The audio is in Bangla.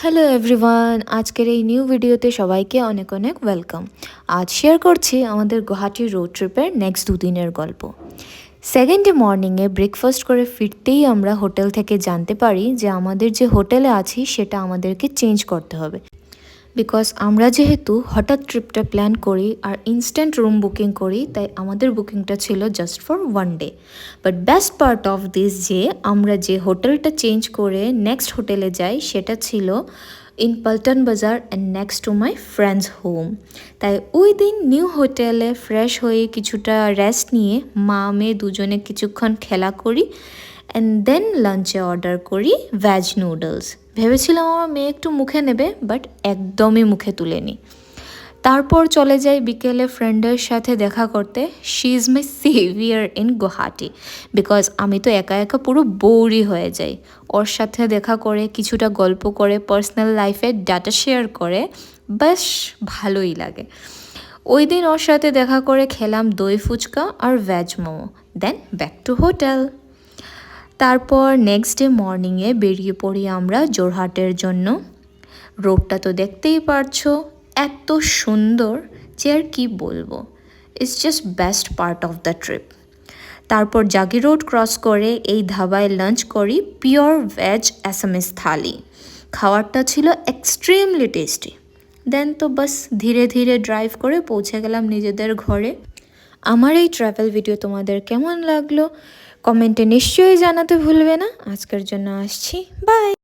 হ্যালো এভরিওয়ান, আজকের এই নিউ ভিডিওতে সবাইকে অনেক অনেক ওয়েলকাম। আজ শেয়ার করছি আমাদের গুয়াহাটি রোড ট্রিপের নেক্সট দুদিনের গল্প। সেকেন্ড ডে মর্নিংয়ে ব্রেকফাস্ট করে ফিরতেই আমরা হোটেল থেকে জানতে পারি যে আমাদের যে হোটেলে আছি সেটা আমাদেরকে চেঞ্জ করতে হবে, বিকজ আমরা যেহেতু হঠাৎ ট্রিপটা প্ল্যান করি আর ইনস্ট্যান্ট রুম বুকিং করি, তাই আমাদের বুকিংটা ছিল just for one day. But best part of this যে আমরা যে হোটেলটা চেঞ্জ করে নেক্সট হোটেলে যাই সেটা ছিল ইন পল্টন বাজার and next to my friends home. তাই ওই দিন নিউ হোটেলে ফ্রেশ হয়ে কিছুটা রেস্ট নিয়ে মা মেয়ে দুজনে কিছুক্ষণ খেলা করি অ্যান্ড দেন লাঞ্চে অর্ডার করি ভেজ নুডলস। ভেবেছিলাম আমার মেয়ে একটু মুখে নেবে, বাট একদমই মুখে তুলেনি। তারপর চলে যাই বিকেলে ফ্রেন্ডের সাথে দেখা করতে। She is my saviour in Guwahati, because আমি তো একা একা পুরো বোরই হয়ে যাই। ওর সাথে দেখা করে কিছুটা গল্প করে পার্সোনাল লাইফের ডাটা শেয়ার করে বেশ ভালোই লাগে। ওই দিন ওর সাথে দেখা করে খেলাম দই ফুচকা আর veg momo, then back to hotel. তারপর নেক্সট ডে মর্নিংয়ে বেরিয়ে পড়ি আমরা যোরহাটের জন্য। রোডটা তো দেখতেই পারছো, এত সুন্দর যে আর কি বলবো। It's just best part of the trip. তারপর জাগি রোড ক্রস করে এই ধাবায় লাঞ্চ করি পিওর ভেজ অ্যাসামিস থালি। খাবারটা ছিল এক্সট্রিমলি টেস্টি। দেন তো বাস ধীরে ধীরে ড্রাইভ করে পৌঁছে গেলাম নিজেদের ঘরে। আমার এই ট্রাভেল ভিডিও তোমাদের কেমন লাগলো কমেন্টে নিশ্চয়ই জানাতে ভুলবে না। আজকের জন্য আসছি, বাই।